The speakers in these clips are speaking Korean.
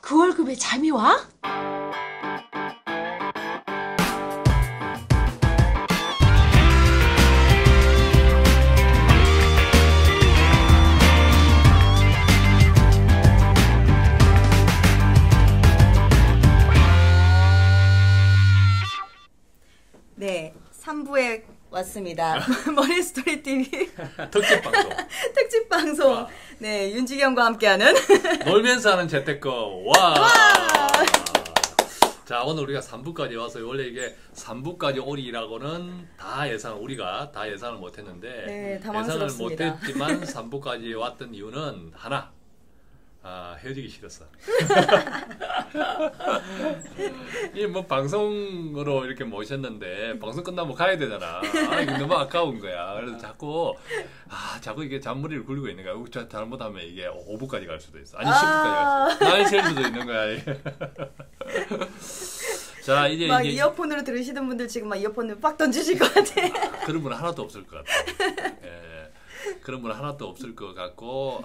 그 월급에 잠이 와? 네, 3부에 왔습니다. 머니스토리 TV 특집 방송. 특집 방송. 네, 윤지경과 함께하는 놀면서 하는 재테크. 와. 자, 오늘 우리가 3부까지 와서 원래 이게 3부까지 오리라고는 우리가 다 예상을 못했는데 네, 예상을 당황스럽습니다. 못했지만 3부까지 왔던 이유는 하나. 헤어지기 싫었어. 이 뭐 방송으로 이렇게 모셨는데 방송 끝나면 가야 되잖아. 이거 너무 아까운 거야. 그래서 자꾸 이게 잔머리를 굴리고 있는 거야. 잘못하면 이게 5부까지 갈 수도 있어. 아니 10부까지 갈 수도 있어. 많이 셀 수도 있는 거야. 자, 이제 막 이어폰으로 들으시는 분들 지금 막 이어폰을 빡 던지실 것 같아. 그런 분은 하나도 없을 것 같아. 그런 분은 하나도 없을 것 같고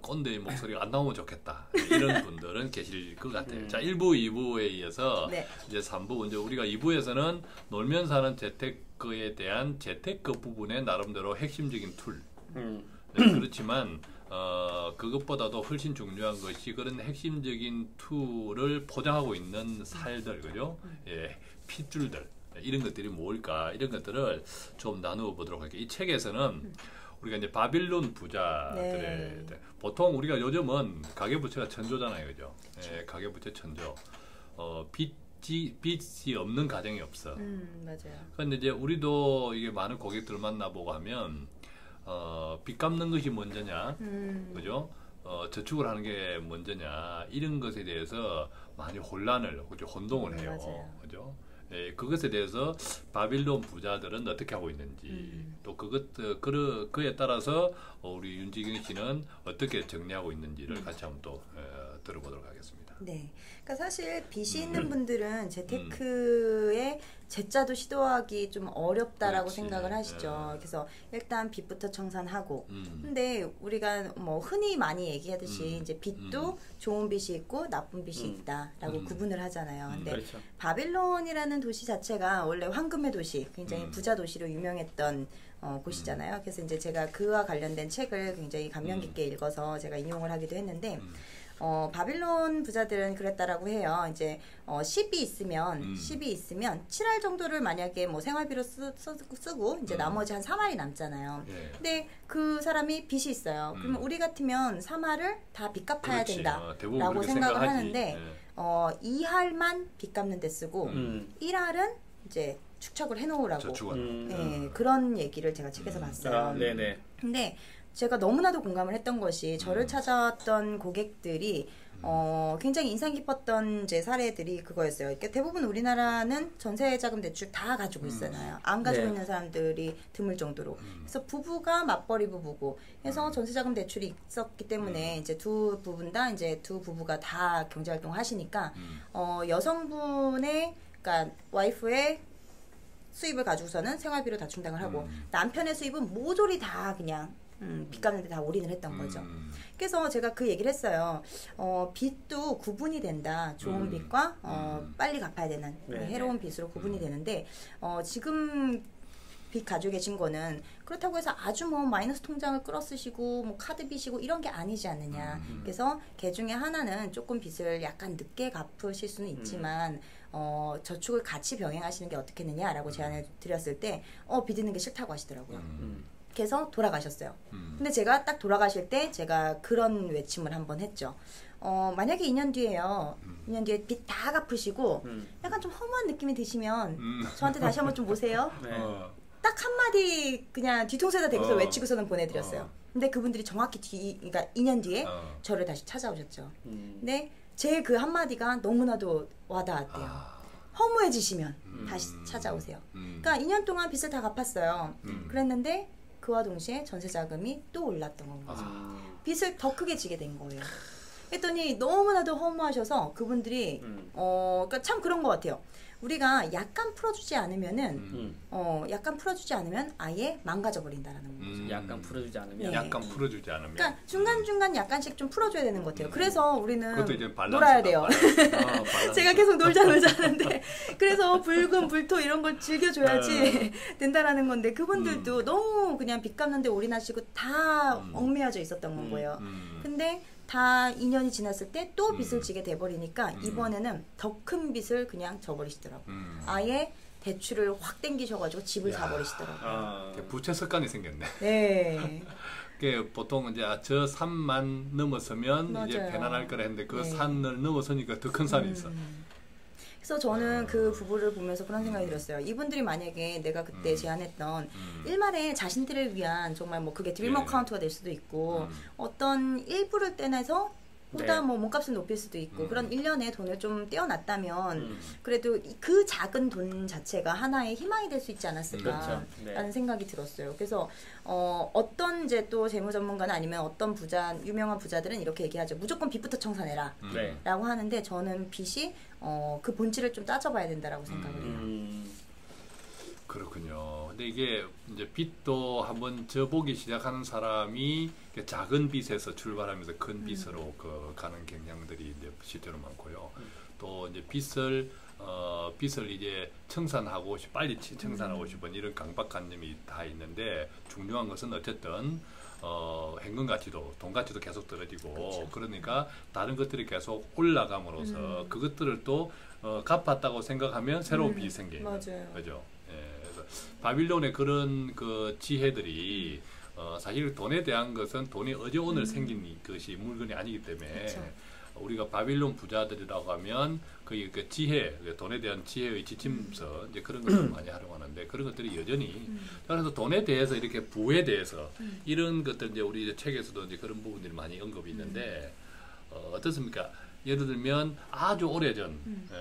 꼰대의 목소리가 안 나오면 좋겠다. 이런 분들은 계실 것 같아요. 자, 1부, 2부에 이어서 네. 이제 3부, 이제 우리가 2부에서는 놀면서 하는 재테크에 대한 재테크 부분의 나름대로 핵심적인 툴. 네, 그렇지만 그것보다도 훨씬 중요한 것이 그런 핵심적인 툴을 포장하고 있는 살들, 그죠? 예, 핏줄들. 이런 것들이 뭘까? 이런 것들을 좀 나누어 보도록 할게요. 이 책에서는 우리가 이제 바빌론 부자들의 보통 우리가 요즘은 가계부채가 천조잖아요, 그죠? 예, 가계부채 천조. 빚이 없는 가정이 없어. 맞아요. 그런데 이제 우리도 이게 많은 고객들 만나보고 하면 빚 갚는 것이 먼저냐, 그죠? 저축을 하는 게 먼저냐 이런 것에 대해서 많이 그죠? 혼동을 해요, 맞아요. 그죠? 예, 그것에 대해서 바빌론 부자들은 어떻게 하고 있는지 또 그에 따라서 우리 윤지경 씨는 어떻게 정리하고 있는지를 같이 한번 또 들어보도록 하겠습니다. 네, 그러니까 사실 빚이 있는 분들은 재테크에 재짜도 시도하기 좀 어렵다라고 그렇지. 생각을 하시죠. 그래서 일단 빚부터 청산하고. 근데 우리가 뭐 흔히 많이 얘기하듯이 이제 빚도 좋은 빚이 있고 나쁜 빚이 있다라고 구분을 하잖아요. 근데 그렇죠. 바빌론이라는 도시 자체가 원래 황금의 도시, 굉장히 부자 도시로 유명했던 곳이잖아요. 그래서 이제 제가 그와 관련된 책을 굉장히 감명 깊게 읽어서 제가 인용을 하기도 했는데. 바빌론 부자들은 그랬다라고 해요. 이제 10이 있으면 7할 정도를 만약에 뭐 생활비로 쓰고 이제 나머지 한 3할이 남잖아요. 근데 그 사람이 빚이 있어요. 그러면 우리 같으면 3할을 다 빚 갚아야 된다라고 생각을 하는데 2할만 빚 갚는 데 쓰고 1할은 이제 축적을 해놓으라고 그런 얘기를 제가 책에서 봤어요. 네네. 근데 제가 너무나도 공감을 했던 것이 저를 찾아왔던 고객들이 굉장히 인상 깊었던 제 사례들이 그거였어요. 그러니까 대부분 우리나라는 전세자금 대출 다 가지고 있잖아요. 안 가지고 있는 사람들이 드물 정도로. 그래서 부부가 맞벌이 부부고 해서 전세자금 대출이 있었기 때문에 이제 두 부부가 다 경제활동을 하시니까 여성분의 그러니까 와이프의 수입을 가지고서는 생활비로 다 충당을 하고 남편의 수입은 모조리 다 그냥 빚 갚는데 다 올인을 했던 거죠. 그래서 제가 그 얘기를 했어요. 빚도 구분이 된다. 좋은 빚과 빨리 갚아야 되는 해로운 빚으로 구분이 되는데 지금 빚 가지고 계신 거는 그렇다고 해서 아주 뭐 마이너스 통장을 끌어 쓰시고 뭐 카드 빚이고 이런 게 아니지 않느냐. 그래서 그 중에 하나는 조금 빚을 약간 늦게 갚으실 수는 있지만 저축을 같이 병행하시는 게 어떻겠느냐라고 제안을 드렸을 때 빚 있는 게 싫다고 하시더라고요. 그래서 돌아가셨어요. 근데 제가 딱 돌아가실 때 제가 그런 외침을 한번 했죠. 만약에 2년 뒤에요. 2년 뒤에 빚 다 갚으시고 약간 좀 허무한 느낌이 드시면 저한테 다시 한번 좀 오세요. 딱 한마디 그냥 뒤통수에다 대고서 외치고서는 보내드렸어요. 근데 그분들이 정확히 그러니까 2년 뒤에 저를 다시 찾아오셨죠. 근데 제 그 한마디가 너무나도 와닿았대요. 허무해지시면 다시 찾아오세요. 그러니까 2년 동안 빚을 다 갚았어요. 그랬는데 그와 동시에 전세 자금이 또 올랐던 거죠. 빚을 더 크게 지게 된 거예요. 했더니 너무나도 허무하셔서 그분들이 그러니까 참 그런 것 같아요. 우리가 약간 풀어주지 않으면은 약간 풀어주지 않으면 아예 망가져 버린다라는 거죠. 약간 풀어주지 않으면. 네. 약간 풀어주지 않으면. 그러니까 중간 약간씩 좀 풀어줘야 되는 것 같아요. 그래서 우리는 그것도 이제 놀아야 돼요. 밸런스. 제가 계속 놀자 하는데 그래서 불금 불토 이런 걸 즐겨줘야지 된다라는 건데 그분들도 너무 그냥 빚 갚는데 올인하시고 다 얽매여져 있었던 거예요. 근데 다 2년이 지났을 때 또 빚을 지게 돼버리니까 이번에는 더 큰 빚을 그냥 져버리시더라고요. 아예 대출을 확 땡기셔가지고 집을 사버리시더라고요. 부채 습관이 생겼네. 네. 보통 이제 저 산만 넘어서면 맞아요. 이제 편안할 거라 했는데 그 네. 산을 넘어서니까 더 큰 산이 있어. 그래서 저는 그 부부를 보면서 그런 생각이 들었어요. 이분들이 만약에 내가 그때 제안했던 일말에 자신들을 위한 정말 뭐 그게 드림 어카운트가 될 수도 있고 어떤 일부를 떼내서 보다 뭐 몸값을 높일 수도 있고 그런 일련의 돈을 좀 떼어놨다면 그래도 그 작은 돈 자체가 하나의 희망이 될 수 있지 않았을까라는 그렇죠. 생각이 들었어요. 그래서 어떤 이제 또 재무 전문가는 아니면 어떤 유명한 부자들은 이렇게 얘기하죠. 무조건 빚부터 청산해라 라고 하는데 저는 빚이 그 본질을 좀 따져봐야 된다라고 생각을 해요. 그렇군요. 근데 이게 이제 빚도 한번 져보기 시작하는 사람이 작은 빚에서 출발하면서 큰 빚으로 가는 경향들이 이제 실제로 많고요. 또 이제 빚을 이제 청산하고 빨리 청산하고 싶은 이런 강박관념이 다 있는데 중요한 것은 어쨌든 현금 가치도 돈 가치도 계속 떨어지고 그렇죠. 그러니까 다른 것들이 계속 올라감으로써 그것들을 또 갚았다고 생각하면 새로운 빚이 생겨요. 맞아요. 그죠? 그래서 바빌론의 그런 그 지혜들이 사실 돈에 대한 것은 돈이 어제 오늘 생긴 것이 물건이 아니기 때문에 그쵸. 우리가 바빌론 부자들이라고 하면 거의 그 지혜, 돈에 대한 지혜의 지침서 이제 그런 것을 많이 활용하는데 그런 것들이 여전히 그래서 돈에 대해서 이렇게 부에 대해서 이런 것들 이제 우리 책에서도 이제 그런 부분들이 많이 언급이 있는데 어떻습니까? 예를 들면 아주 오래전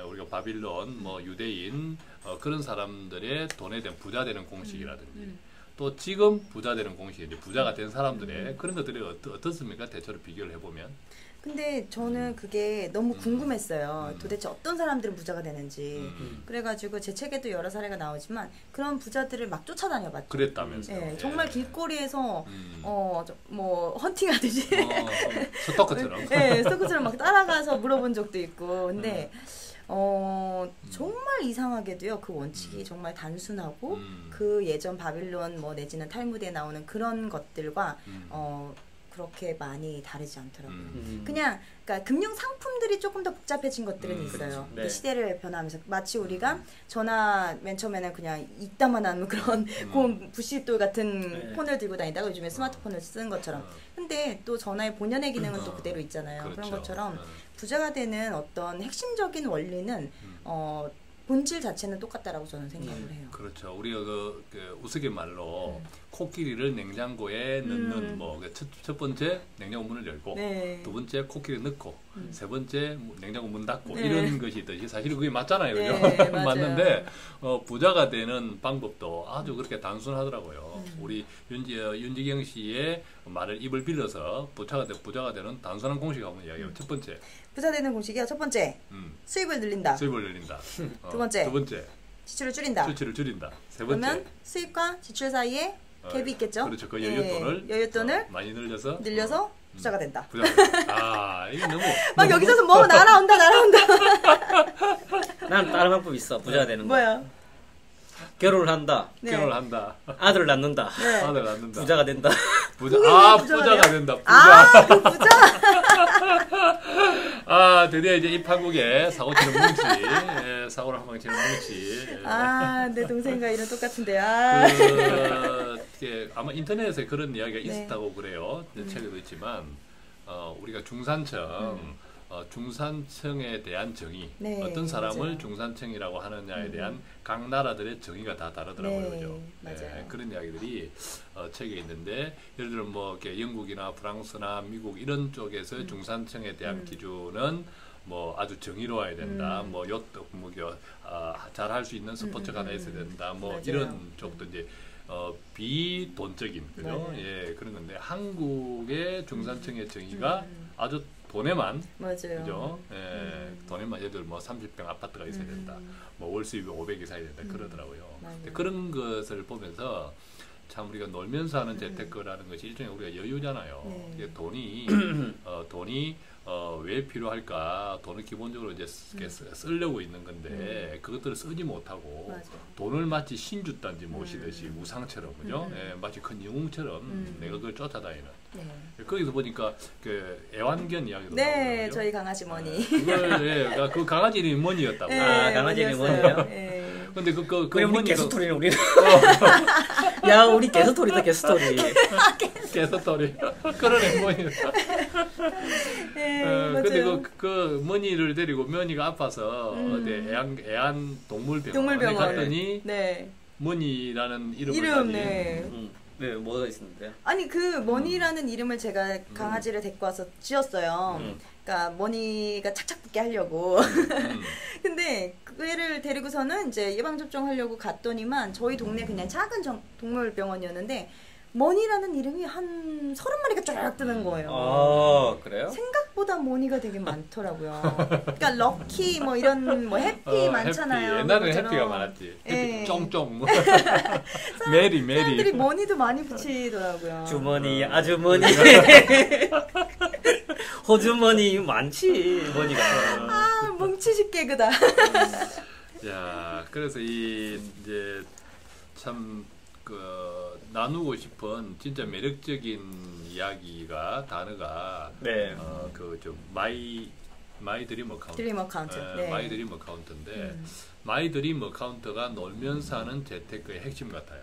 우리가 바빌론, 뭐 유대인 그런 사람들의 돈에 대한 부자 되는 공식이라든지 또 지금 부자 되는 공식, 이제 부자가 된 사람들의 그런 것들이 어떻습니까? 대체로 비교를 해보면. 근데 저는 그게 너무 궁금했어요. 도대체 어떤 사람들은 부자가 되는지. 그래가지고 제 책에도 여러 사례가 나오지만 그런 부자들을 막 쫓아다녀봤죠. 그랬다면서요. 네, 예. 정말 길거리에서 뭐 헌팅하듯이 스토커처럼. 네, 스토커처럼 막 따라가서 물어본 적도 있고. 근데 정말 이상하게도요. 그 원칙이 정말 단순하고 그 예전 바빌론 뭐 내지는 탈무드에 나오는 그런 것들과 그렇게 많이 다르지 않더라고요. 그러니까 금융 상품들이 조금 더 복잡해진 것들은 있어요. 네. 그 시대를 변화하면서 마치 우리가 전화 맨 처음에는 그냥 이따만한 그런 고운 부시돌 같은 폰을 들고 다니다가 요즘에 스마트폰을 쓰는 것처럼. 근데 또 전화의 본연의 기능은 또 그대로 있잖아요. 그렇죠. 그런 것처럼 부자가 되는 어떤 핵심적인 원리는 본질 자체는 똑같다라고 저는 생각을 해요. 그렇죠. 우리가 그 우스갯말로 코끼리를 냉장고에 넣는 뭐 첫 번째 냉장고 문을 열고 네. 두 번째 코끼리 넣고 세 번째 냉장고 문 닫고 네. 이런 것이 있듯이 사실은 그게 맞잖아요. 네, 그죠? 맞아요. 맞는데 부자가 되는 방법도 아주 그렇게 단순하더라고요. 우리 윤지경 씨의 말을 입을 빌려서 부자가 되는 단순한 공식을 한번 이야기해요. 첫 번째 부자 되는 공식이요. 첫 번째, 수입을 늘린다. 수입을 늘린다. 두 번째, 두 번째 지출을 줄인다. 수치를 줄인다. 세 번째 그러면 수입과 지출 사이에 갭이 있겠죠? 그렇죠. 그 여윳돈을 여윳돈을 많이 늘려서 부자가 된다. 아, 이게 너무 막 여기서 뭐 날아온다. 난 다른 방법 있어. 부자가 되는 거. 뭐야? 결혼을 한다. 네. 결혼을 한다. 아들을 낳는다. 네. 아들 낳는다. 부자가 된다. 부자가 돼요? 된다. 그 부자. 드디어 이제 이 판국에 사고 치는 뭉치, 사고를 한 방 치는 뭉치. 내 동생과 이름 똑같은데. 아마 인터넷에 그런 이야기가 네. 있었다고 그래요. 책에도 있지만 우리가 중산층에 대한 정의, 네, 어떤 사람을 맞아요. 중산층이라고 하느냐에 대한 각 나라들의 정의가 다 다르더라고요. 네, 그죠? 맞아요. 그런 이야기들이 책에 있는데 예를 들어 뭐 이렇게 영국이나 프랑스나 미국 이런 쪽에서 중산층에 대한 기준은 뭐 아주 정의로워야 된다. 뭐 요트 잘할 수 있는 스포츠가 하나 있어야 된다. 뭐 맞아요. 이런 쪽도 이제 비돈적인 그죠? 예, 그런 건데 한국의 중산층의 정의가 아주 돈에만 맞아요. 그죠? 예, 돈에만 예를 들어 뭐 30평 아파트가 있어야 된다. 뭐 월 수입이 500 이상이 된다. 그러더라고요. 근데 그런 것을 보면서 참 우리가 놀면서 하는 재테크라는 것이 일종의 우리가 여유잖아요. 이게 돈이 왜 필요할까? 돈을 기본적으로 이제 쓰려고 있는 건데 그것들을 쓰지 못하고 맞아. 돈을 마치 신주단지 모시듯이 우상처럼 그죠? 예, 마치 큰 영웅처럼 내가 그걸 쫓아다니는. 네. 거기서 보니까 그 애완견 이야기도 네, 나오거든요. 저희 강아지 머니. 그걸 예, 그 강아지 이름이 머니였다고. 네, 아, 강아지 이름이 머니였어요. 머니예요? 네. 근데 그 우리 머니가 개스토리는 우리. 야, 우리 개스토리다 개스토리. 개스토리 그런 앵머니. 네, 근데 맞아요. 그 머니를 데리고 머니가 아파서 어디 애완 동물병원에 동물병원. 갔더니 네. 머니라는 이름을 이름, 가진 네. 네, 뭐가 있었는데요? 아니 그 머니라는 이름을 제가 강아지를 데리고 와서 지었어요. 그러니까 머니가 착착 붙게 하려고. 근데 그 애를 데리고서는 이제 예방 접종 하려고 갔더니만 저희 동네 그냥 작은 동물병원이었는데 머니라는 이름이 한 30마리가 쫙 뜨는 거예요. 아, 그래요? 생각보다 머니가 되게 많더라고요. 그러니까 럭키 뭐 이런 뭐 해피 많잖아요. 해피. 옛날에는 그것처럼. 해피가 많았지. 해피 예. 쫑쫑 뭐. 메리 사람들이 머니도 많이 붙이더라고요. 주머니, 아주머니. 호주머니 많지, 머니가. 아, 뭉치식 개그다. 야, 그래서 이제 참 나누고 싶은 진짜 매력적인 이야기가 단어가 네. 그저 마이 드림 어카운트. 드림 어카운트. 네. 마이 드림 어카운트인데 마이 드림 어카운트가 놀면서 하는 재테크의 핵심 같아요.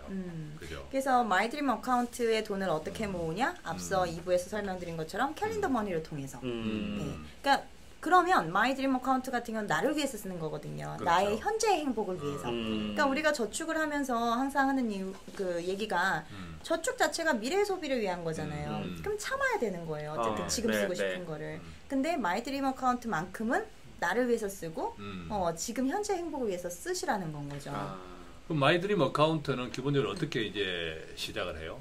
그죠? 그래서 마이드림 어카운트에 돈을 어떻게 모으냐? 앞서 2부에서 설명드린 것처럼 캘린더 머니를 통해서. 네. 그러니까 그러면 마이드림 어카운트 같은 경우는 나를 위해서 쓰는 거거든요. 그렇죠. 나의 현재의 행복을 위해서. 그러니까 우리가 저축을 하면서 항상 하는 그 얘기가 저축 자체가 미래 소비를 위한 거잖아요. 그럼 참아야 되는 거예요. 어쨌든 지금 쓰고 싶은 거를. 근데 마이드림 어카운트만큼은 나를 위해서 쓰고 지금 현재 행복을 위해서 쓰시라는 건 거죠. 그럼 마이드림 어카운트는 기본적으로 어떻게 이제 시작을 해요?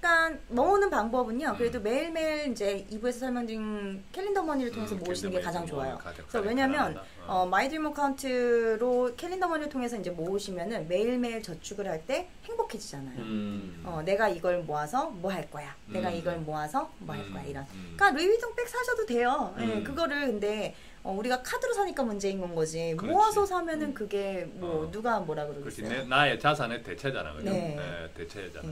그러니까 모으는 방법은요. 그래도 매일매일 이제 2부에서 설명드린 캘린더 머니를 통해서 모으시는 게 가장 좋아요. 그래서 왜냐면 마이드림 어카운트로 캘린더 머니를 통해서 이제 모으시면은 매일매일 저축을 할 때 행복해지잖아요. 내가 이걸 모아서 뭐 할 거야. 내가 이걸 모아서 뭐 할 거야. 이런. 그러니까 루이비통 백 사셔도 돼요. 네, 그거를 근데 우리가 카드로 사니까 문제인 건 거지. 그렇지. 모아서 사면은 그게 뭐 누가 뭐라 그러겠어요. 그렇지. 나의 자산의 대체잖아. 그죠? 네. 네, 대체잖아.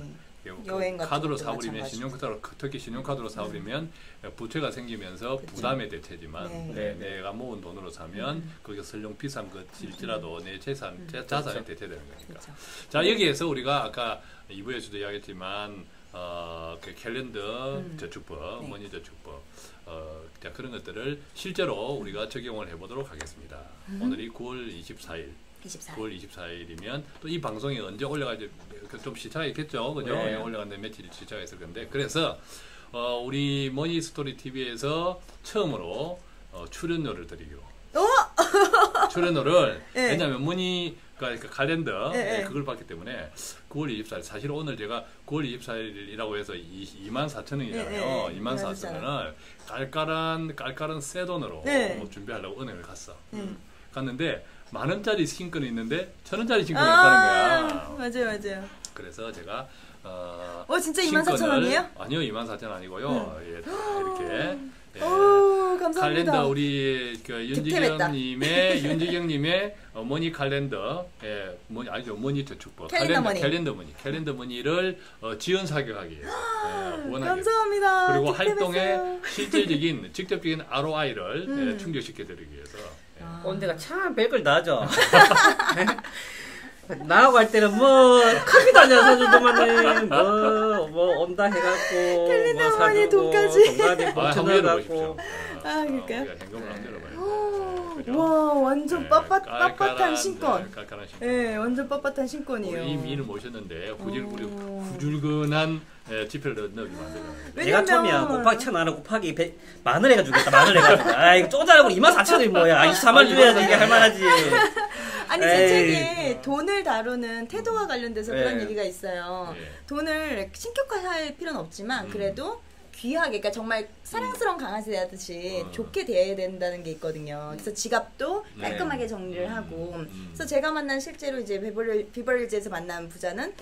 여행 같은 카드로 것도 사버리면 마찬가지고. 특히 신용카드로 사버리면 부채가 생기면서 그쵸. 부담의 대체지만 네. 내가 모은 돈으로 사면 거기서 설령 비싼 것일지라도 내 자산의 대체되는 거니까. 그렇죠. 자, 여기에서 우리가 아까 2부에서도 이야기했지만 그 캘린더 저축법, 머니 저축법 자, 그런 것들을 실제로 우리가 적용을 해보도록 하겠습니다. 오늘이 9월 24일. 9월 24일이면 또 이 방송이 언제 올라갈지 좀 시차가 있겠죠, 그죠? 네. 올라갔는데 며칠 시차가 있을 건데 그래서 우리 머니 스토리 TV에서 처음으로 출연료를 드리기로. 출연료를 네. 왜냐하면 머니 그러니까 칼렌더 네. 그걸 봤기 때문에 9월 24일 사실 오늘 제가 9월 24일이라고 해서 24,000원이잖아요. 24,000원을 깔깔한 새 돈으로 준비하려고 은행을 갔어. 갔는데 10,000원짜리 신권이 있는데 1,000원짜리 신권이 없다는 거야. 맞아요. 그래서 제가 진짜 24,000원이에요? 아니요, 24,000원 아니고요. 예, 이렇게 오, 감사합니다. 칼렌더 우리 그 윤지경님의 머니 칼렌더, 아니죠, 머니 저축법, 캘린더 머니를 지원 사격하기 위해서 원하게. 감사합니다. 그리고 득템했어요. 활동의 실질적인 직접적인 ROI를 충족시켜드리기 위해서. 꼰대가 참 별걸 다 하죠. 나하고 할 때는 뭐 커피도 안 사주더만은 뭐 온다 해갖고 캘린더 뭐 머니 사주고 돈까지. 동갑이 한번 봉천해갖고 그럴까요? 우리가 현금을 안 들어봐요. 와, 완전 빳빳한 신권. 깔깔한 신권. 네, 완전 빳빳한 신권이에요. 우리 이민을 모셨는데 후줄근한 지폐를 넣으면 안 되잖아요. 내가 처음이야. 곱하기 1,000원 곱하기 10,000을 해가지고 마늘 해가지고 이거 쪼잘하고 24,000원이 뭐야. 24만 줘야지 이게 할만하지. 아니 제 책에 돈을 다루는 태도와 관련돼서 그런 네. 얘기가 있어요. 네. 돈을 신격화할 필요는 없지만 그래도 귀하게, 그러니까 정말 사랑스러운 강아지 대하듯이 좋게 대해야 된다는 게 있거든요. 그래서 지갑도 깔끔하게 정리를 하고. 그래서 제가 만난 실제로 이제 비버리힐즈에서 만난 부자는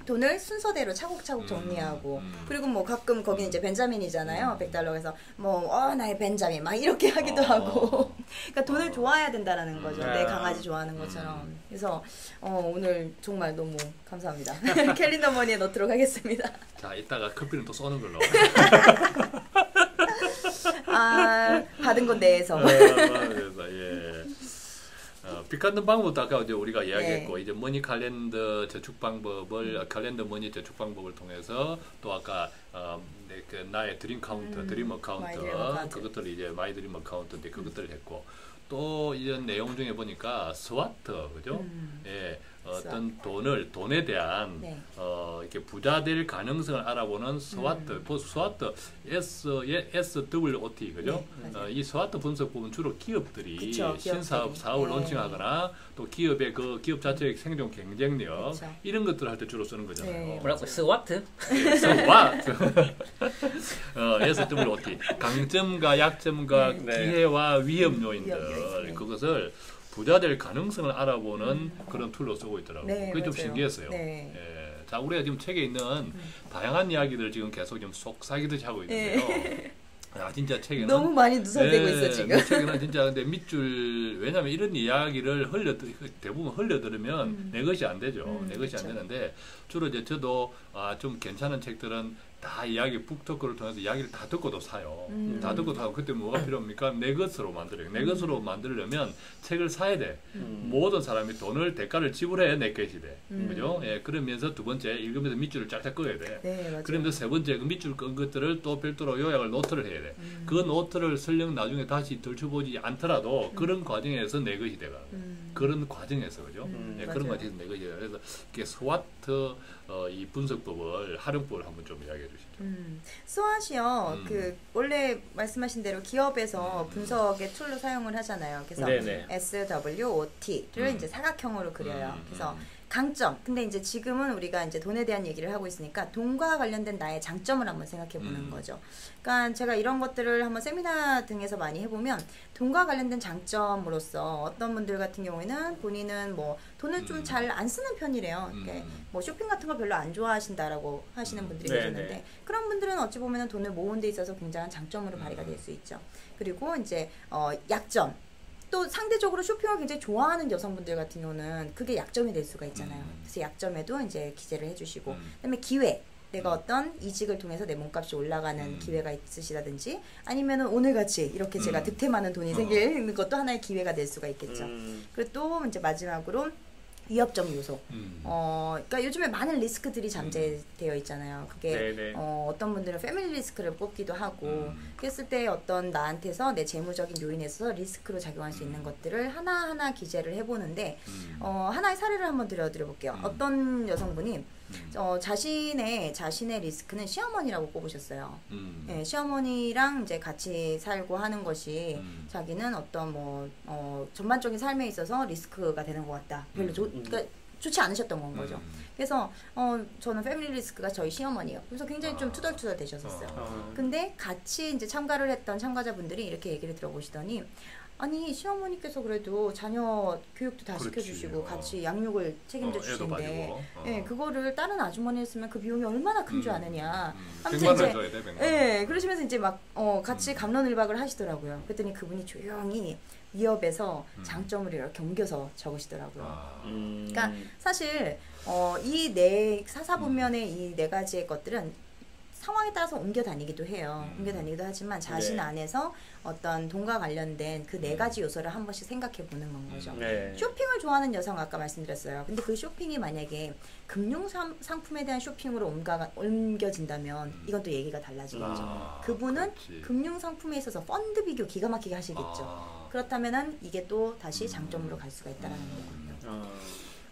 돈을 순서대로 차곡차곡 정리하고 그리고 뭐 가끔 거기는 이제 벤자민이잖아요. $100에서 뭐 나의 벤자민 막 이렇게 하기도 하고. 그러니까 돈을 좋아해야 된다라는 거죠. 내 강아지 좋아하는 것처럼. 그래서 오늘 정말 너무 감사합니다. 캘린더 머니에 넣도록 하겠습니다. 자, 이따가 커피는 또 쏘는 걸로. 받은 건 내에서. 예. 빚 갚는 방법도 아까 이제 우리가 이야기했고, 이제 머니 칼렌더 저축 방법을, 칼렌더 머니 저축 방법을 통해서 또 아까 나의 드림 카운터, 드림 어카운트, 그것들을 이제 마이 드림 어카운트인데 그것들을 했고, 또 이런 내용 중에 보니까 스와트, 그죠? 예. 어떤 돈에 대한 이렇게 부자 될 가능성을 알아보는 스와트, 스와트 SWOT, 그죠? 이 스와트 분석 부분 주로 기업들이 신사업 사업을 론칭하거나 또 기업의 그 기업 자체의 생존 경쟁력 이런 것들을 할 때 주로 쓰는 거잖아요. 뭐라고? 스와트? 스와트. SWOT. 강점과 약점과 기회와 위험 요인들 그것을 부자 될 가능성을 알아보는 그런 툴로 쓰고 있더라고요. 그게 좀 신기했어요. 예. 자, 우리가 지금 책에 있는 다양한 이야기들을 지금 계속 좀 속삭이듯이 하고 있는데요. 진짜 책에는 너무 많이 누설되고 있어 지금. 책에는 진짜 근데 밑줄, 왜냐면 이런 이야기를 대부분 흘려들으면 내 것이 안 되죠. 내 것이 안 되는데 주로 이제 저도 좀 괜찮은 책들은 다 이야기 북토크를 통해서 이야기를 다 듣고도 사요. 다 듣고 사고 그때 뭐가 필요합니까? 내 것으로 만들어요. 내 것으로 만들려면 책을 사야 돼. 모든 사람이 돈을 대가를 지불해야 내 것이 돼. 그죠? 예, 그러면서 두 번째 읽으면서 밑줄을 쫙쫙 그어야 돼. 그러면서 세 번째 그 밑줄 끈 것들을 또 별도로 요약을 노트를 해야 돼. 그 노트를 설령 나중에 다시 들춰보지 않더라도 그런 과정에서 내 것이 돼가. 그런 과정에서 그죠? 예, 그런 과정에서 내 것이 돼가. 그래서 이게 스와트 이 분석법을 활용법을 한번 좀 이야기해 주시죠. 스왓이요. 그 원래 말씀하신 대로 기업에서 분석의 툴로 사용을 하잖아요. 그래서 SWOT를 이제 사각형으로 그려요. 그래서 강점. 근데 이제 지금은 우리가 이제 돈에 대한 얘기를 하고 있으니까 돈과 관련된 나의 장점을 한번 생각해 보는 거죠. 그러니까 제가 이런 것들을 한번 세미나 등에서 많이 해보면 돈과 관련된 장점으로서 어떤 분들 같은 경우에는 본인은 뭐 돈을 좀 잘 안 쓰는 편이래요. 그러니까 뭐 쇼핑 같은 거 별로 안 좋아하신다라고 하시는 분들이 계셨는데 그런 분들은 어찌 보면 돈을 모으는 데 있어서 굉장한 장점으로 발휘가 될 수 있죠. 그리고 이제 약점. 또 상대적으로 쇼핑을 굉장히 좋아하는 여성분들 같은 경우는 그게 약점이 될 수가 있잖아요. 그래서 약점에도 이제 기재를 해주시고, 그다음에 기회. 내가 어떤 이직을 통해서 내 몸값이 올라가는 기회가 있으시다든지, 아니면은 오늘같이 이렇게 제가 득템하는 돈이 생기는 것도 하나의 기회가 될 수가 있겠죠. 그리고 또 이제 마지막으로 위협적 요소. 그러니까 요즘에 많은 리스크들이 잠재되어 있잖아요. 그게 어떤 분들은 패밀리 리스크를 뽑기도 하고, 그랬을 때 어떤 나한테서 내 재무적인 요인에 있어서 리스크로 작용할 수 있는 것들을 하나하나 기재를 해보는데, 하나의 사례를 한번 들어볼게요. 어떤 여성분이 자신의 리스크는 시어머니라고 꼽으셨어요. 네, 시어머니랑 이제 같이 살고 하는 것이 자기는 어떤 전반적인 삶에 있어서 리스크가 되는 것 같다. 별로 그러니까 좋지 않으셨던 건 거죠. 그래서 저는 패밀리 리스크가 저희 시어머니예요. 그래서 굉장히 좀 투덜투덜 되셨었어요. 근데 같이 이제 참가를 했던 참가자분들이 이렇게 얘기를 들어보시더니, 아니 시어머니께서 그래도 자녀 교육도 다 시켜주시고 같이 양육을 책임져 주시는데 그거를 다른 아주머니 했으면 그 비용이 얼마나 큰 줄 아느냐. 아무튼 이제 그러시면서 이제 막 같이 감론을박을 하시더라고요. 그랬더니 그분이 조용히 위협에서 장점을 이렇게 옮겨서 적으시더라고요. 그러니까 사실 이 사사분면의 이 네 가지의 것들은 상황에 따라서 옮겨 다니기도 해요. 옮겨 다니기도 하지만 자신 안에서 어떤 돈과 관련된 그 네 가지 요소를 한 번씩 생각해 보는 건 거죠. 쇼핑을 좋아하는 여성 아까 말씀드렸어요. 근데 그 쇼핑이 만약에 금융 상품에 대한 쇼핑으로 옮겨진다면 이건 또 얘기가 달라지겠죠. 그분은 금융 상품에 있어서 펀드 비교 기가 막히게 하시겠죠. 그렇다면은 이게 또 다시 장점으로 갈 수가 있다라는 거군요.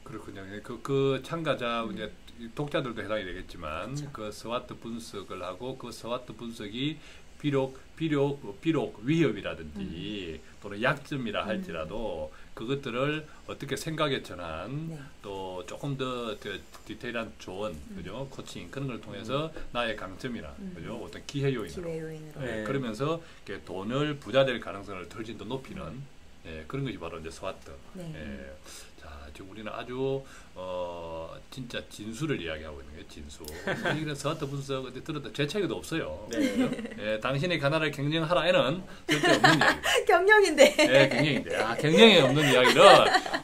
그렇군요. 그 참가자 이제 독자들도 해당이 되겠지만, 그렇죠. 그 스와트 분석을 하고 그 스와트 분석이 비록 위협이라든지 또는 약점이라 할지라도 그것들을 어떻게 생각의 전환 네. 또 조금 더 디테일한 조언 그죠 코칭 그런 걸 통해서 나의 강점이나 그죠 어떤 기회 요인으로 기회요인으로. 네. 그러면서 이렇게 돈을 부자 될 가능성을 훨씬 더 높이는 그런 것이 바로 이제 스와트. 네. 자 지금 우리는 아주 진짜 진수를 이야기하고 있는 거예요. 진수. 이런 스와트 분석 들었다 제 책에도 없어요. 네. 당신의 가나를 경쟁하라에는 절대 없는 이야기. 경영인데. 경영인데. 경영에 없는 이야기를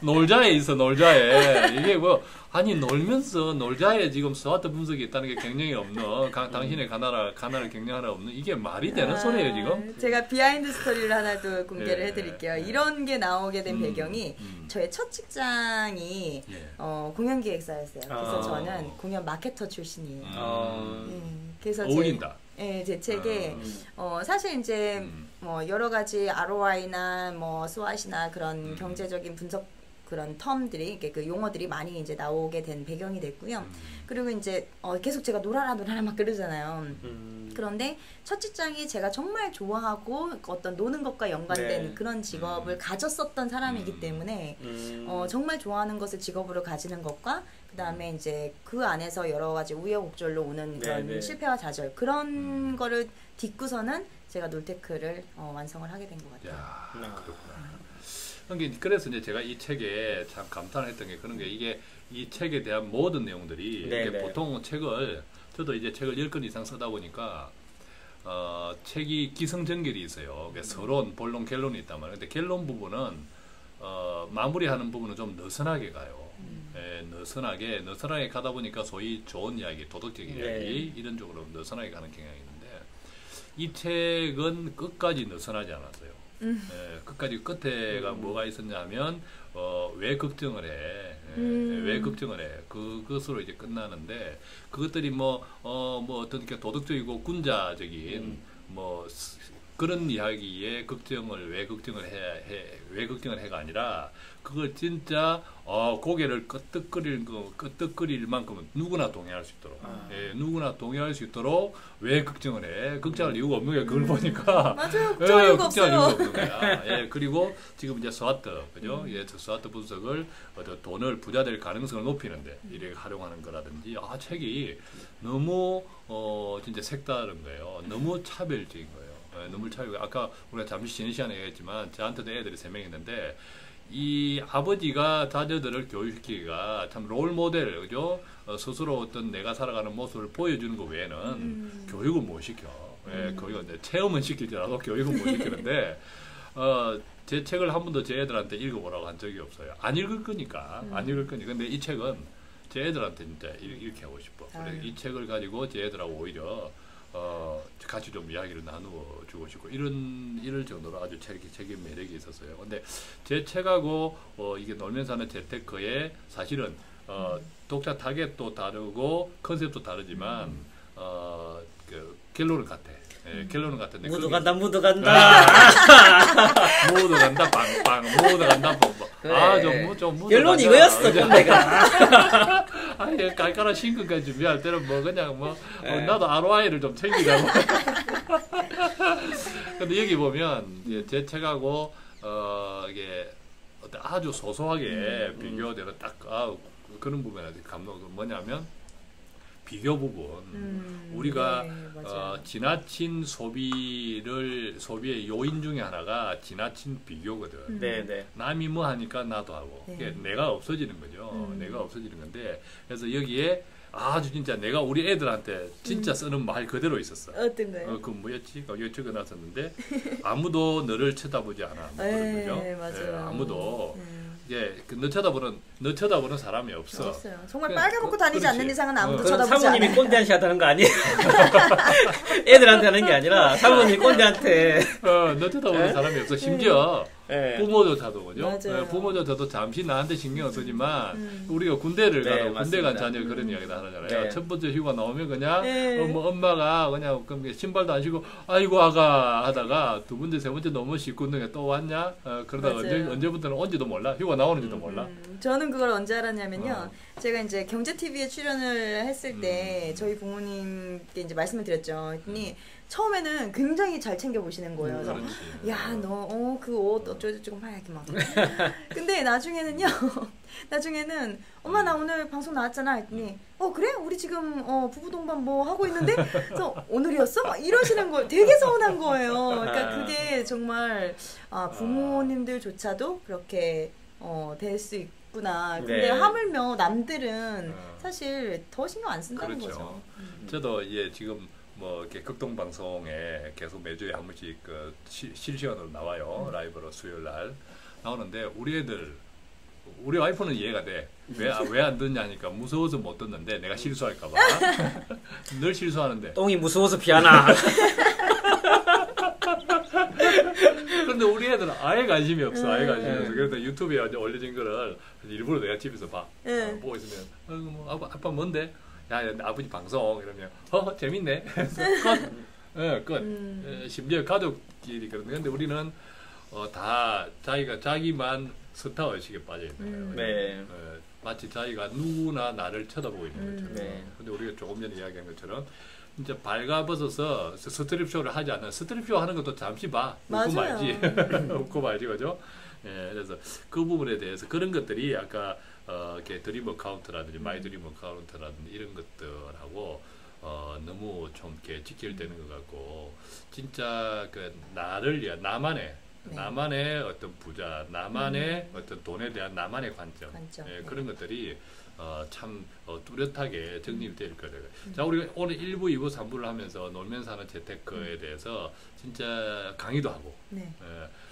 놀자에 있어 놀자에 이게 뭐 아니 놀면서 놀자에 지금 스와트 분석이 있다는 게 경영이 없는 당신의 가나를 경쟁하라 없는 이게 말이 되는 소리예요 지금? 제가 비하인드 스토리를 하나 또 공개를 예, 해드릴게요. 예. 이런 게 나오게 된 배경이 저의 첫 직장이 공연기획사였어요. 그래서 저는 공연 마케터 출신이에요. 그래서 어울린다. 제 책에 사실 이제 뭐 여러 가지 ROI나 뭐 스왑이나 그런 경제적인 분석 그런 텀들이 그 용어들이 많이 이제 나오게 된 배경이 됐고요. 그리고 이제 계속 제가 놀아라 막 그러잖아요. 그런데 첫 직장이 제가 정말 좋아하고 어떤 노는 것과 연관된 네. 그런 직업을 가졌었던 사람이기 때문에 정말 좋아하는 것을 직업으로 가지는 것과 그 다음에 이제 그 안에서 여러 가지 우여곡절로 오는 그런 네. 실패와 좌절 그런 거를 딛고서는 제가 놀테크를 완성을 하게 된 것 같아요. 야, 그렇구나. 그래서 이제 제가 이 책에 참 감탄을 했던 게 그런 게 이게 이 책에 대한 모든 내용들이 이게 보통 저도 이제 책을 10권 이상 쓰다 보니까 책이 기승전결이 있어요. 그러니까 서론, 본론, 결론이 있단 말이에요. 근데 결론 부분은 마무리하는 부분은 좀 느슨하게 가요. 느슨하게 가다 보니까 소위 좋은 이야기, 도덕적인 이야기 이런 쪽으로 느슨하게 가는 경향이 있는데 이 책은 끝까지 느슨하지 않았어요. 끝까지 끝에가 뭐가 있었냐 하면 왜 걱정을 해? 왜 걱정을 해? 그것으로 이제 끝나는데 그것들이 뭐 어떤 이렇게 도덕적이고 군자적인 뭐 그런 이야기에 왜 걱정을 해가 아니라 그걸 진짜 고개를 끄덕거릴 만큼은 누구나 동의할 수 있도록 누구나 동의할 수 있도록 왜 걱정을 해? 걱정할 이유가 없는 거야. 그걸 보니까 맞아요. 걱정할 이유가 걱정할 이유가 없어요. 없는 거야. 그리고 지금 이제 스와트 그죠? 스와트 분석을 돈을 부자 될 가능성을 높이는데 이렇게 활용하는 거라든지 책이 너무 진짜 색다른 거예요. 너무 차별적인 거예요. 너무 차별적. 아까 우리가 잠시 지난 시간에 얘기했지만 저한테도 애들이 3명 있는데 이 아버지가 자녀들을 교육시키기가 참 롤 모델, 그죠? 스스로 어떤 내가 살아가는 모습을 보여주는 것 외에는 교육은 못 시켜. 교육은 체험은 시킬지라도 교육은 못 시키는데, 제 책을 한 번도 제 애들한테 읽어보라고 한 적이 없어요. 안 읽을 거니까. 근데 이 책은 제 애들한테 진짜 이렇게 하고 싶어. 그래서 이 책을 가지고 제 애들하고 오히려 같이 좀 이야기를 나누어 주고 싶고 이럴 정도로 아주 책의 매력이 있었어요. 근데 제 책하고 이게 놀면서 하는 재테크의 사실은 독자 타겟도 다르고 컨셉도 다르지만 그 결론은 같아. 결론은 같은데 모두 간다. 모두 간다 빵빵 모두 간다 뻥뻥. 그래. 좀 결론이 이거였어. 내가 깔깔한 신근까지 준비할 때는 뭐 그냥 나도 ROI를 좀 챙기자고. 근데 여기 보면 제 책하고 이게 아주 소소하게 비교되는 딱 그런 부분에 감동 뭐냐면 비교 부분. 우리가 지나친 소비의 요인 중에 하나가 지나친 비교거든. 네네. 남이 뭐 하니까 나도 하고. 그러니까 내가 없어지는 거죠. 내가 없어지는 건데. 그래서 여기에 아주 진짜 내가 우리 애들한테 진짜 쓰는 말 그대로 있었어. 어떤 거요? 그 뭐였지? 여기 적어놨었는데 아무도 너를 쳐다보지 않아. 뭐 그런 거죠. 맞아요. 아무도. 너 쳐다보는 사람이 없어. 없어요. 정말 빨개먹고 다니지 않는 이상은 아무도 그건 쳐다보지 사모님이 않아요. 꼰대한테 하다는 거 아니에요? 애들한테 하는 게 아니라 사모님이 꼰대한테 너 쳐다보는 사람이 없어. 심지어 부모조차도 그죠? 맞아요. 부모조차도 잠시 나한테 신경 쓰지만 우리가 군대를 가도 군대 간 맞습니다. 자녀 그런 이야기도 하잖아요. 네. 첫 번째 휴가 나오면 그냥 뭐 엄마가 그냥 신발도 안 신고 아이고 아가 하다가 두 번째 세 번째 너무 씻고 있는 게 또 왔냐? 그러다가 언제부터는 온지도 몰라. 휴가 나오는지도 몰라. 저는 그걸 언제 알았냐면요. 제가 이제 경제 TV에 출연을 했을 때 저희 부모님께 이제 말씀을 드렸죠. 그랬더니 처음에는 굉장히 잘 챙겨보시는 거예요. 그래서 야, 너 그 옷 어쩌고저쩌고 막 이렇게 막. 근데 나중에는 엄마 나 오늘 방송 나왔잖아 했더니 그래? 우리 지금 부부 동반 뭐 하고 있는데? 그래서 오늘이었어? 막 이러시는 거예요. 되게 서운한 거예요. 그러니까 그게 정말 부모님들조차도 그렇게 될 수 있구나. 근데 하물며 남들은 사실 더 신경 안 쓴다는 그렇죠. 거죠. 저도 지금 뭐 이렇게 극동 방송에 계속 매주에 한 번씩 그 실시간으로 나와요. 라이브로 수요일 날 나오는데 우리 와이프는 이해가 돼. 왜 안 듣냐 하니까 무서워서 못 듣는데 내가 실수할까 봐. 늘 실수하는데. 똥이 무서워서 피하나. 그런데 우리 애들은 아예 관심이 없어. 아예 관심이 없어. 그래서 유튜브에 올려진 거를 일부러 내가 집에서 봐. 보고 있으면 뭐 아빠 뭔데? 야, 아버지 방송 이러면 재밌네. 끝. 심지어 가족끼리 그러는데 근데 우리는 다 자기만 스타 의식에 빠져 있는 거예요. 마치 자기가 누구나 나를 쳐다보고 있는 것처럼. 근데 우리가 조금 전에 이야기한 것처럼 진짜 발가벗어서 스트립쇼를 하지 않는 스트립쇼 하는 것도 잠시 봐. 웃고 말지. 웃고 말지, 그죠? 그래서 그 부분에 대해서 그런 것들이 아까 이렇게 드림 어카운트라든지 마이 드림 어카운트라든지 이런 것들하고 너무 좀 이렇게 직결되는 것 같고 진짜 그 나를 위한 나만의 어떤 부자, 나만의 어떤 돈에 대한 나만의 관점. 그런 것들이 참 뚜렷하게 정립될 거예요. 자, 우리가 오늘 1부, 2부, 3부를 하면서 놀면서 하는 재테크에 대해서 진짜 강의도 하고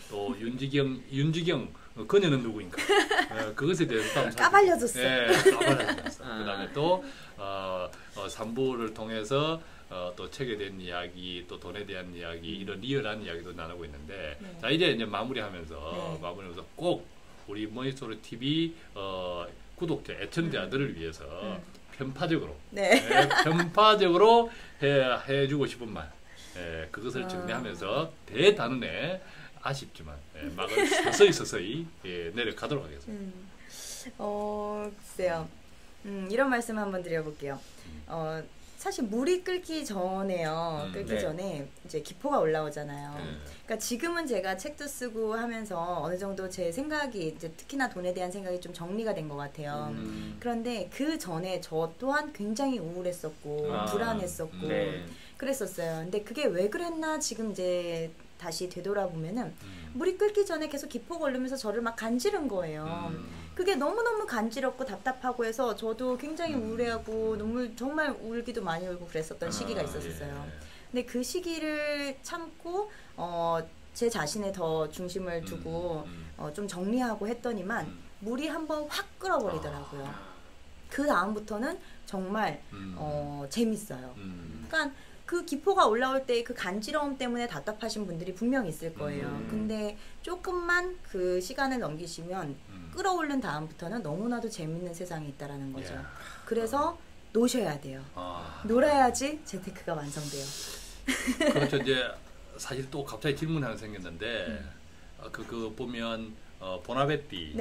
또 윤지경 그녀는 누구인가? 그것에 대해서 까발려줬어요. 까발려줬어. 그다음에 또 3부를 통해서 또 책에 대한 이야기, 또 돈에 대한 이야기, 이런 리얼한 이야기도 나누고 있는데, 자 이제 마무리하면서 꼭 우리 머니스토리 TV 구독자, 애청자들을 위해서 편파적으로 해주고 싶은 말, 그것을 정리하면서 대단원에 아쉽지만 막을 서서히 내려가도록 하겠습니다. 글쎄요. 이런 말씀 한번 드려볼게요. 사실 물이 끓기 전에요. 전에 이제 기포가 올라오잖아요. 그러니까 지금은 제가 책도 쓰고 하면서 어느 정도 제 생각이 이제 특히나 돈에 대한 생각이 좀 정리가 된 것 같아요. 그런데 그 전에 저 또한 굉장히 우울했었고 불안했었고 그랬었어요. 근데 그게 왜 그랬나 지금 이제 다시 되돌아보면은 물이 끓기 전에 계속 기포가 오르면서 저를 막 간지른 거예요. 그게 너무너무 간지럽고 답답하고 해서 저도 굉장히 우울해하고 정말 울기도 많이 울고 그랬었던 시기가 있었어요. 근데 그 시기를 참고 제 자신에 더 중심을 두고 좀 정리하고 했더니만 물이 한번 확 끓어버리더라고요. 그 다음부터는 정말 재밌어요. 그러니까 그 기포가 올라올 때 그 간지러움 때문에 답답하신 분들이 분명히 있을 거예요. 근데 조금만 그 시간을 넘기시면 끌어오른 다음부터는 너무나도 재밌는 세상이 있다라는 거죠. 그래서 노셔야 돼요. 놀아야지 재테크가 완성돼요. 그렇죠. 이제 사실 또 갑자기 질문이 하나 생겼는데 그 보면 보나베티,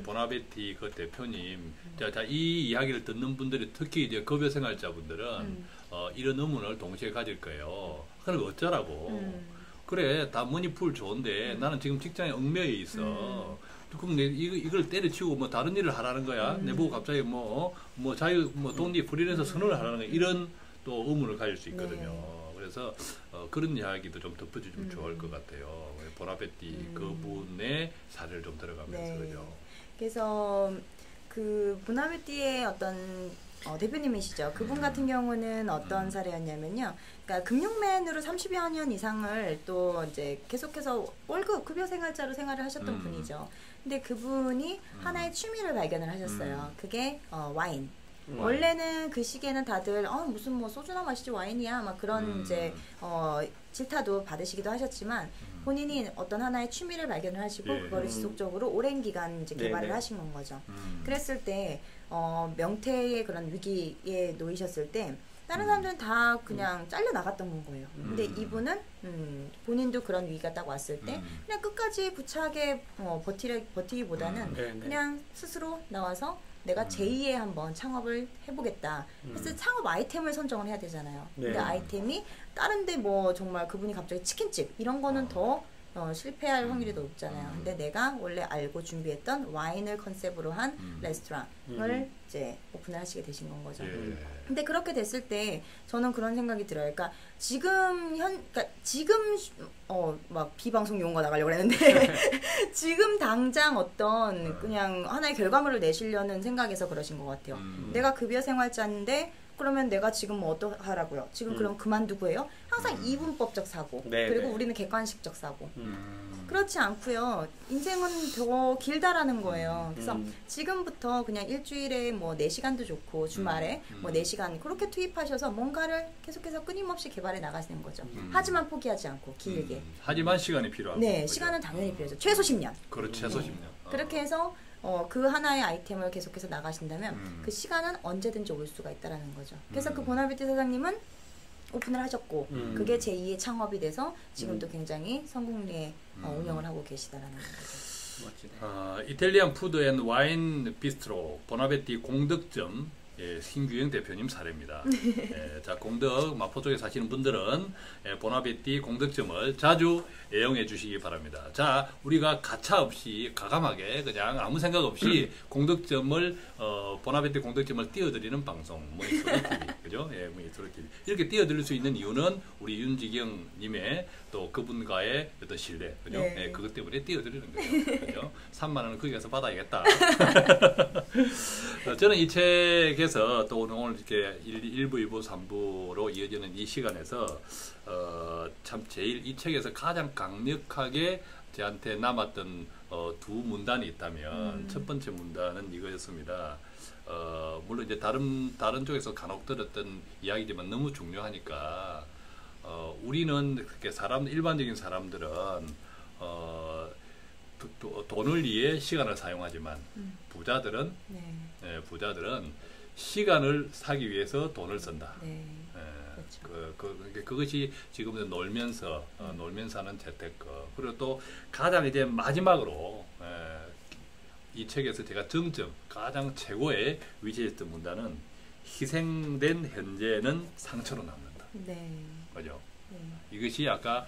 보나베티 그 대표님, 자, 이 이야기를 듣는 분들이 특히 이제 급여 생활자분들은 이런 의문을 동시에 가질 거예요. 그럼 어쩌라고? 그래, 다 머니풀 좋은데 나는 지금 직장에 얽매여 있어. 그럼 이걸 때려치우고 뭐 다른 일을 하라는 거야? 내보고 갑자기 뭐 돈이 프리랜서 선언을 하라는 거야? 이런 또 의문을 가질 수 있거든요. 그래서 그런 이야기도 좀 덧붙여주면 좋을 것 같아요. 보나베티 그분의 사례를 좀 들어가면서 그죠. 그래서 그 보나베티의 어떤 대표님이시죠. 그분 같은 경우는 어떤 사례였냐면요. 그러니까 금융맨으로 30여 년 이상을 또 이제 계속해서 월급 급여 생활자로 생활을 하셨던 분이죠. 근데 그분이 하나의 취미를 발견을 하셨어요. 그게 와인. 원래는 그 시기에는 다들 무슨 뭐 소주나 마시지 와인이야 막 그런 이제 질타도 받으시기도 하셨지만 본인이 어떤 하나의 취미를 발견을 하시고 그거를 지속적으로 오랜 기간 이제 개발을 하신 건 거죠. 그랬을 때 명태의 그런 위기에 놓이셨을 때 다른 사람들은 다 그냥 잘려 나갔던 건 거예요. 근데 이분은 본인도 그런 위기가 딱 왔을 때 그냥 끝까지 구차하게 버티기보다는 그냥 스스로 나와서 내가 제2의 한번 창업을 해보겠다. 그래서 창업 아이템을 선정을 해야 되잖아요. 근데 아이템이 다른데 뭐 정말 그분이 갑자기 치킨집 이런 거는 더 실패할 확률이 더 높잖아요. 근데 내가 원래 알고 준비했던 와인을 컨셉으로 한 레스토랑을 이제 오픈을 하시게 되신 건 거죠. 근데 그렇게 됐을 때 저는 그런 생각이 들어요. 그러니까 지금 막 비방송 용어 나가려고 했는데 지금 당장 어떤 그냥 하나의 결과물을 내시려는 생각에서 그러신 것 같아요. 내가 급여 생활자인데 그러면 내가 지금 뭐 어떡하라고요? 지금 그럼 그만두고 해요? 항상 이분법적 사고 그리고 우리는 객관식적 사고 그렇지 않고요. 인생은 더 길다라는 거예요. 그래서 지금부터 그냥 일주일에 뭐 4시간도 좋고 주말에 뭐 4시간 그렇게 투입하셔서 뭔가를 계속해서 끊임없이 개발해 나가시는 거죠. 하지만 포기하지 않고 길게. 하지만 시간이 필요하고. 네, 시간은 당연히 필요하죠. 최소 10년. 그렇죠. 최소 10년. 그렇게 해서 그 하나의 아이템을 계속해서 나가신다면 그 시간은 언제든지 올 수가 있다라는 거죠. 그래서 그 보나뷰티 사장님은 오픈을 하셨고 그게 제2의 창업이 돼서 지금도 굉장히 성공리에 운영을 하고 계시다라는 거죠. 이탈리안 푸드 앤 와인 비스트로 보나베티 공덕점 신규영 대표님 사례입니다. 자, 공덕 마포 쪽에 사시는 분들은 보나베티 공덕점을 자주 애용해 주시기 바랍니다. 자, 우리가 가차 없이 가감하게 그냥 아무 생각 없이 공덕점을 보나베티 공덕점을 띄워드리는 방송 모니터리 TV, 그죠? 예, 모니터리 TV 이렇게 띄워드릴 수 있는 이유는 우리 윤지경님의 또 그분과의 어떤 신뢰, 그죠? 네. 예, 그것 때문에 띄워드리는 거죠, 그죠? 3만 원은 거기 가서 받아야겠다. 저는 이 책에서 또 오늘 이렇게 1부, 2부, 3부로 이어지는 이 시간에서 참 제일 이 책에서 가장 강력하게 저한테 남았던 두 문단이 있다면 첫 번째 문단은 이거였습니다. 물론 이제 다른 쪽에서 간혹 들었던 이야기지만 너무 중요하니까 우리는 그렇게 일반적인 사람들은 돈을 위해 시간을 사용하지만 부자들은 부자들은 시간을 사기 위해서 돈을 쓴다. 네. 그렇죠. 그것이 지금 놀면서 하는 재테크. 그리고 또 가장 이제 마지막으로 이 책에서 제가 가장 최고의 위치했던 문단은 희생된 현재는 상처로 남는다. 네. 그죠? 이것이 아까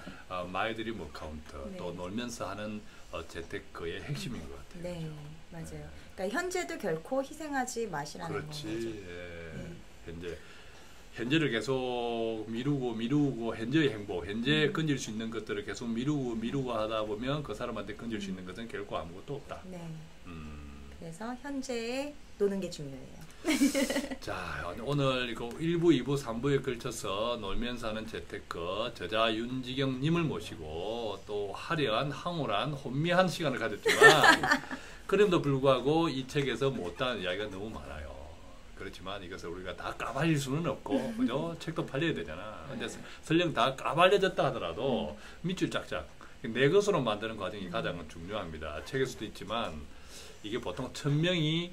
마이드림 어카운트 또 놀면서 하는 재테크의 핵심인 것 같아요. 네, 그렇죠? 맞아요. 그러니까 현재도 결코 희생하지 마시라는 그렇지. 거죠. 현재를 계속 미루고 현재의 행복, 현재에 건질 수 있는 것들을 계속 미루고 하다 보면 그 사람한테 건질 수 있는 것은 결코 아무것도 없다. 네. 그래서 현재에 노는 게 중요해요. 자, 오늘 이거 1부, 2부, 3부에 걸쳐서 놀면서 하는 재테크 저자 윤지경님을 모시고 또 화려한 황홀한 혼미한 시간을 가졌지만 그럼에도 불구하고 이 책에서 못다한 이야기가 너무 많아요. 그렇지만 이것을 우리가 다 까발릴 수는 없고, 그죠? 책도 팔려야 되잖아. 근데 설령 다 까발려졌다 하더라도 밑줄 짝짝 내 것으로 만드는 과정이 가장 중요합니다. 책에서도 있지만 이게 보통 1000명이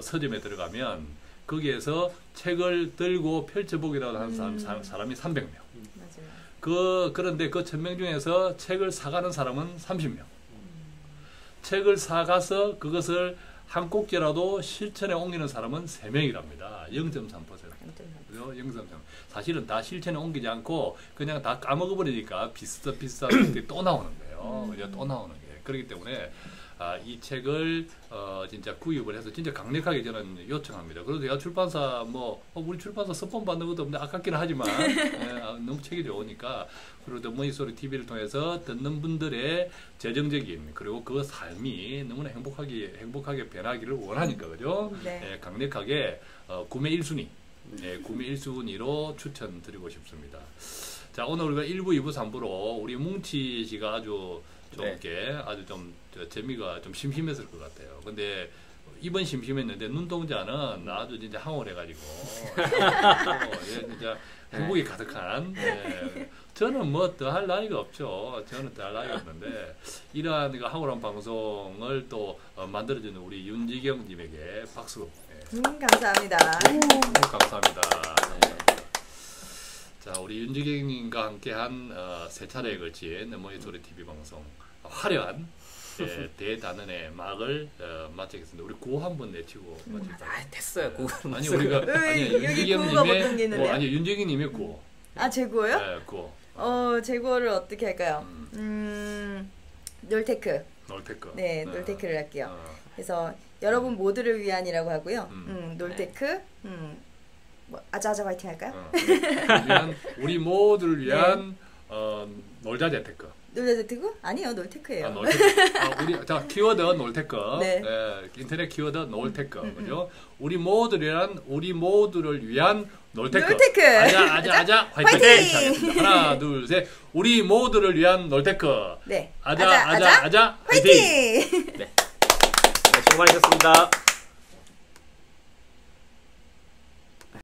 서점에 들어가면 거기에서 책을 들고 펼쳐보기라도 하는 사람이 300명. 맞아요. 그런데 그 1000명 중에서 책을 사가는 사람은 30명. 책을 사가서 그것을 한 꼭지라도 실천에 옮기는 사람은 3명이랍니다. 0.3%. 그죠? 0.3. 사실은 다 실천에 옮기지 않고 그냥 다 까먹어버리니까 비슷한 것들이 또 나오는 거예요. 그죠? 또 나오는 게. 그렇기 때문에 이 책을 진짜 구입을 해서 진짜 강력하게 저는 요청합니다. 그래서 제가 출판사 우리 출판사 스폰 받는 것도 없는데 아깝기는 하지만 너무 책이 좋으니까 그리고 더 모니소리 TV를 통해서 듣는 분들의 재정적인 그리고 그 삶이 너무나 행복하게 변하기를 원하니까 그죠? 네. 강력하게 구매 1순위 구매 1순위로 추천드리고 싶습니다. 자, 오늘 우리가 1부, 2부, 3부로 우리 뭉치 씨가 아주 좀 재미가 좀 심심했을 것 같아요. 근데 이번 심심했는데 눈동자는 아주 진짜 황홀해가지고 진짜 행복이 가득한. 저는 뭐 더 할 나이가 없죠. 저는 더 할 나이가 없는데 이러한 황홀한 방송을 또 만들어주는 우리 윤지경님에게 박수. 감사합니다. 감사합니다. 자, 우리 윤지경님과 함께한 세 차례에 걸친 모니소리 TV 방송 화려한 대단원의 막을 마치겠습니다. 우리 구호 한번 내치고 마칠까요? 됐어요. 아니 우리가 윤지경님의 윤지경님의 구호. 아, 제고요? 네, 구호. 제고를 어떻게 할까요? 놀테크. 놀테크. 네, 놀테크를 할게요. 그래서 여러분 모두를 위한이라고 하고요. 놀테크. 뭐 아자아자 화이팅 할까요? 우리 모두를 위한 놀자 재테크. 놀자 재테크? 아니요, 놀테크예요. 놀테크. 우리 자 키워드 놀테크. 네. 인터넷 키워드 놀테크. 그죠? 우리 모두를 위한 놀테크. 놀테크. 아자 화이팅. 화이팅! 하나, 둘, 셋. 우리 모두를 위한 놀테크. 네. 아자 화이팅. 화이팅! 네, 수고 많으셨습니다.